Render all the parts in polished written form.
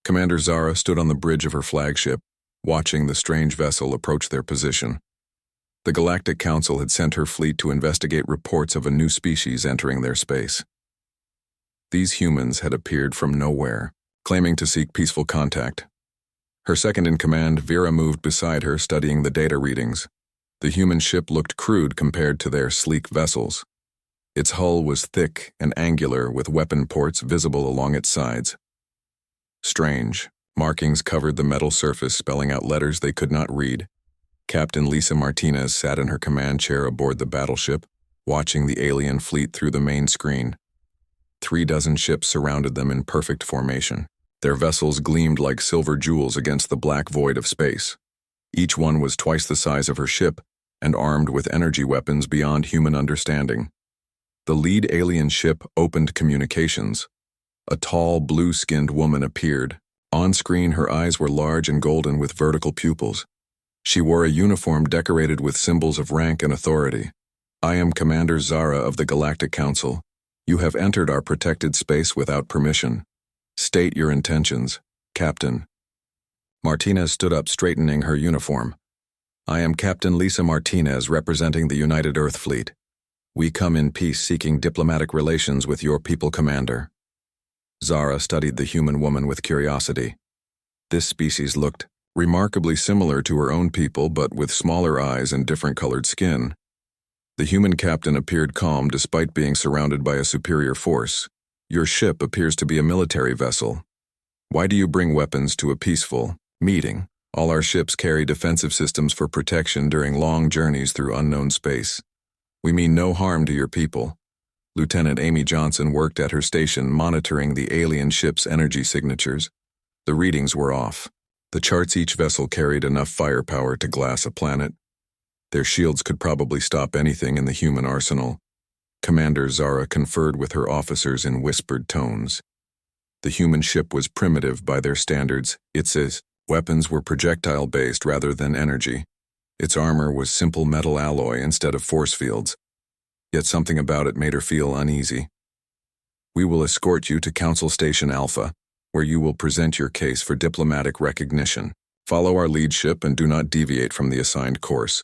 Commander Zara stood on the bridge of her flagship, watching the strange vessel approach their position. The Galactic Council had sent her fleet to investigate reports of a new species entering their space. These humans had appeared from nowhere, claiming to seek peaceful contact. Her second-in-command, Vera, moved beside her, studying the data readings. The human ship looked crude compared to their sleek vessels. Its hull was thick and angular, with weapon ports visible along its sides. Strange markings covered the metal surface, spelling out letters they could not read. Captain Lisa Martinez sat in her command chair aboard the battleship, watching the alien fleet through the main screen. 36 ships surrounded them in perfect formation. Their vessels gleamed like silver jewels against the black void of space. Each one was twice the size of her ship and armed with energy weapons beyond human understanding. The lead alien ship opened communications. A tall, blue-skinned woman appeared. On screen, her eyes were large and golden with vertical pupils. She wore a uniform decorated with symbols of rank and authority. "I am Commander Zara of the Galactic Council. You have entered our protected space without permission. State your intentions, Captain." Martinez stood up, straightening her uniform. "I am Captain Lisa Martinez, representing the United Earth Fleet. We come in peace, seeking diplomatic relations with your people, Commander." Zara studied the human woman with curiosity. This species looked remarkably similar to her own people, but with smaller eyes and different colored skin. The human captain appeared calm despite being surrounded by a superior force. "Your ship appears to be a military vessel. Why do you bring weapons to a peaceful meeting? All our ships carry defensive systems for protection during long journeys through unknown space. We mean no harm to your people." Lieutenant Amy Johnson worked at her station, monitoring the alien ship's energy signatures. The readings were off. The charts each vessel carried enough firepower to glass a planet. Their shields could probably stop anything in the human arsenal. Commander Zara conferred with her officers in whispered tones. The human ship was primitive by their standards. Its weapons were projectile-based rather than energy. Its armor was simple metal alloy instead of force fields. Yet something about it made her feel uneasy. "We will escort you to Council Station Alpha, where you will present your case for diplomatic recognition. Follow our lead ship and do not deviate from the assigned course."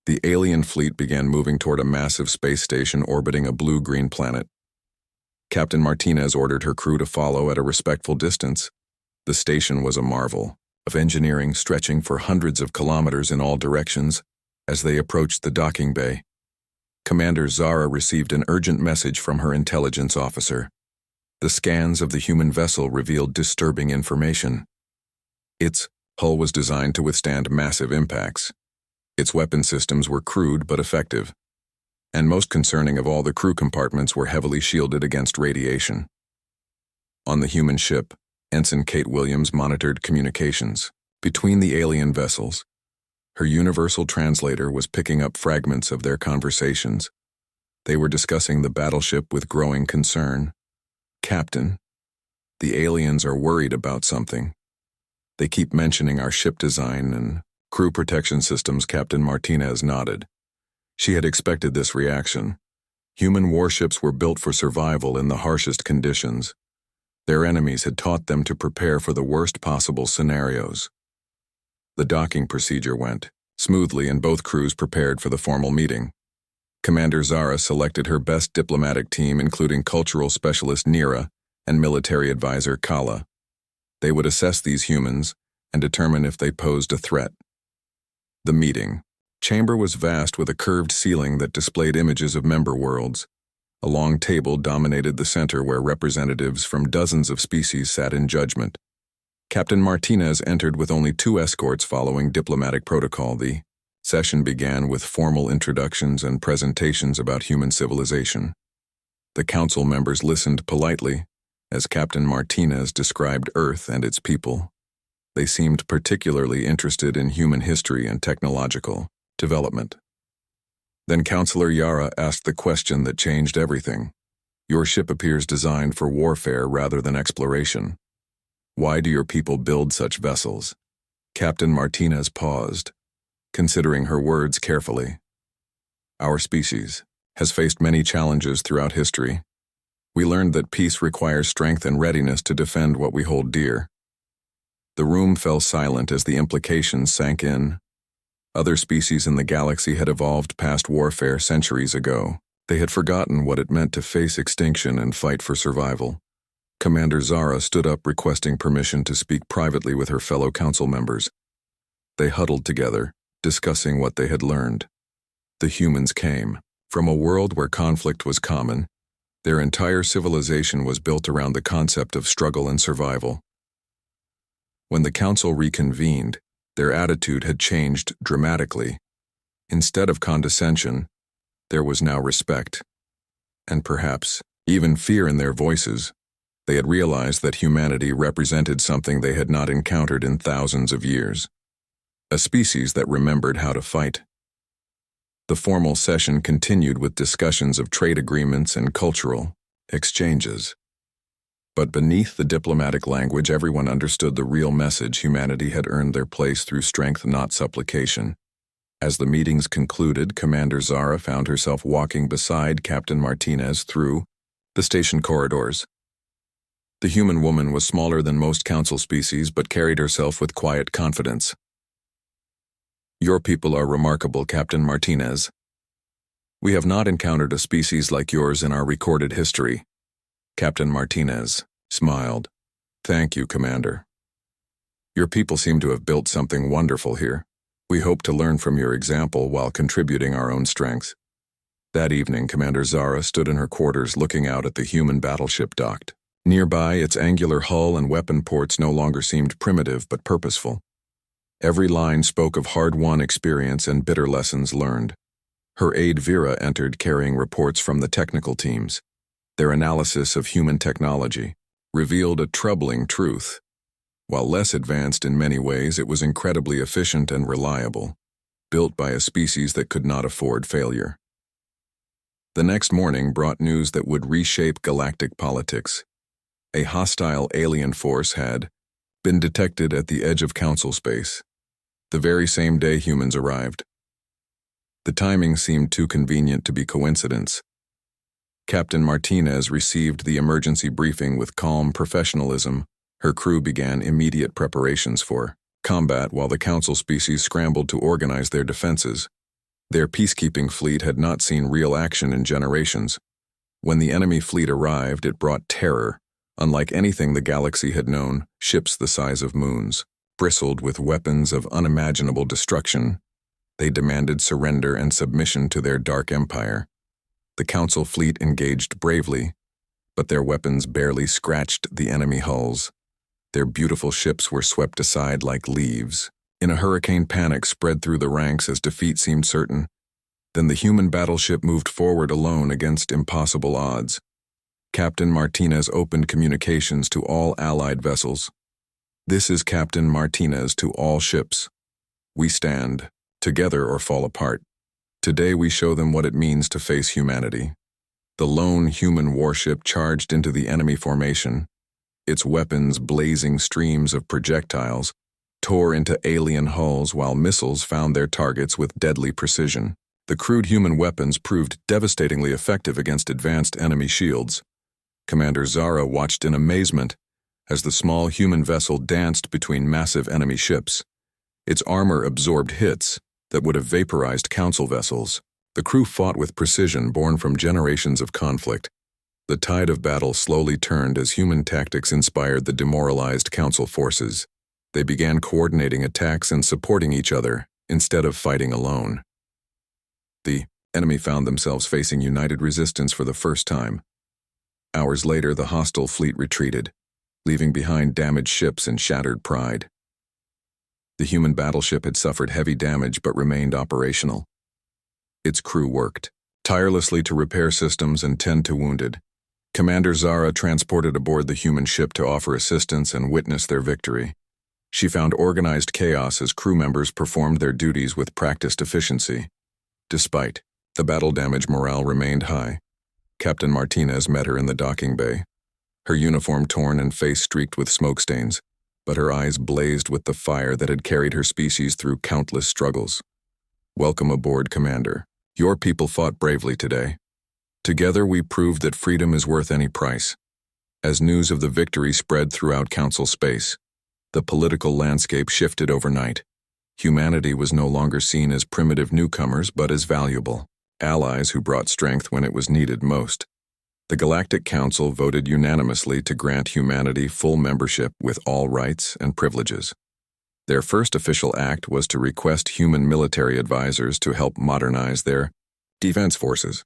The alien fleet began moving toward a massive space station orbiting a blue-green planet. Captain Martinez ordered her crew to follow at a respectful distance. The station was a marvel of engineering stretching for hundreds of kilometers in all directions. As they approached the docking bay, Commander Zara received an urgent message from her intelligence officer. The scans of the human vessel revealed disturbing information. Its hull was designed to withstand massive impacts. Its weapon systems were crude but effective. And most concerning of all, the crew compartments were heavily shielded against radiation. On the human ship, Ensign Kate Williams monitored communications between the alien vessels. Her universal translator was picking up fragments of their conversations. They were discussing the battleship with growing concern. "Captain, the aliens are worried about something. They keep mentioning our ship design and crew protection systems." Captain Martinez nodded. She had expected this reaction. Human warships were built for survival in the harshest conditions. Their enemies had taught them to prepare for the worst possible scenarios. The docking procedure went smoothly and both crews prepared for the formal meeting. Commander Zara selected her best diplomatic team, including cultural specialist Nira and military advisor Kala. They would assess these humans and determine if they posed a threat. The meeting chamber was vast, with a curved ceiling that displayed images of member worlds. A long table dominated the center, where representatives from dozens of species sat in judgment. Captain Martinez entered with only 2 escorts following diplomatic protocol. The session began with formal introductions and presentations about human civilization. The council members listened politely as Captain Martinez described Earth and its people. They seemed particularly interested in human history and technological development. Then Counselor Yara asked the question that changed everything. "Your ship appears designed for warfare rather than exploration. Why do your people build such vessels?" Captain Martinez paused, considering her words carefully. "Our species has faced many challenges throughout history. We learned that peace requires strength and readiness to defend what we hold dear. The room fell silent as the implications sank in. Other species in the galaxy had evolved past warfare centuries ago. They had forgotten what it meant to face extinction and fight for survival. Commander Zara stood up requesting permission to speak privately with her fellow council members. They huddled together, discussing what they had learned. The humans came. From a world where conflict was common, their entire civilization was built around the concept of struggle and survival. When the council reconvened, their attitude had changed dramatically. Instead of condescension, there was now respect, and perhaps even fear in their voices. They had realized that humanity represented something they had not encountered in thousands of years. A species that remembered how to fight. The formal session continued with discussions of trade agreements and cultural exchanges. But beneath the diplomatic language, everyone understood the real message: humanity had earned their place through strength, not supplication. As the meetings concluded, Commander Zara found herself walking beside Captain Martinez through the station corridors. The human woman was smaller than most council species, but carried herself with quiet confidence. "Your people are remarkable, Captain Martinez. We have not encountered a species like yours in our recorded history." Captain Martinez smiled. "Thank you, Commander. Your people seem to have built something wonderful here. We hope to learn from your example while contributing our own strengths." That evening, Commander Zara stood in her quarters looking out at the human battleship docked. Nearby, its angular hull and weapon ports no longer seemed primitive but purposeful. Every line spoke of hard-won experience and bitter lessons learned. Her aide Vera entered carrying reports from the technical teams. Their analysis of human technology revealed a troubling truth. While less advanced in many ways, it was incredibly efficient and reliable, built by a species that could not afford failure. The next morning brought news that would reshape galactic politics. A hostile alien force had been detected at the edge of council space, the very same day humans arrived. The timing seemed too convenient to be coincidence. Captain Martinez received the emergency briefing with calm professionalism. Her crew began immediate preparations for combat while the council species scrambled to organize their defenses. Their peacekeeping fleet had not seen real action in generations. When the enemy fleet arrived, it brought terror. Unlike anything the galaxy had known, ships the size of moons bristled with weapons of unimaginable destruction. They demanded surrender and submission to their dark empire. The council fleet engaged bravely, but their weapons barely scratched the enemy hulls. Their beautiful ships were swept aside like leaves. In a hurricane, panic spread through the ranks as defeat seemed certain. Then the human battleship moved forward alone against impossible odds. Captain Martinez opened communications to all Allied vessels. "This is Captain Martinez to all ships. We stand, together or fall apart. Today we show them what it means to face humanity." The lone human warship charged into the enemy formation. Its weapons, blazing streams of projectiles, tore into alien hulls while missiles found their targets with deadly precision. The crude human weapons proved devastatingly effective against advanced enemy shields. Commander Zara watched in amazement as the small human vessel danced between massive enemy ships. Its armor absorbed hits that would have vaporized council vessels. The crew fought with precision born from generations of conflict. The tide of battle slowly turned as human tactics inspired the demoralized council forces. They began coordinating attacks and supporting each other instead of fighting alone. The enemy found themselves facing united resistance for the first time. Hours later, the hostile fleet retreated, leaving behind damaged ships and shattered pride. The human battleship had suffered heavy damage but remained operational. Its crew worked tirelessly to repair systems and tend to wounded. Commander Zara transported aboard the human ship to offer assistance and witness their victory. She found organized chaos as crew members performed their duties with practiced efficiency. Despite the battle damage, morale remained high. Captain Martinez met her in the docking bay, her uniform torn and face streaked with smoke stains, but her eyes blazed with the fire that had carried her species through countless struggles. "Welcome aboard, Commander. Your people fought bravely today. Together we proved that freedom is worth any price." As news of the victory spread throughout council space, The political landscape shifted overnight. Humanity was no longer seen as primitive newcomers but as valuable allies who brought strength when it was needed most. The Galactic Council voted unanimously to grant humanity full membership with all rights and privileges. Their first official act was to request human military advisors to help modernize their defense forces.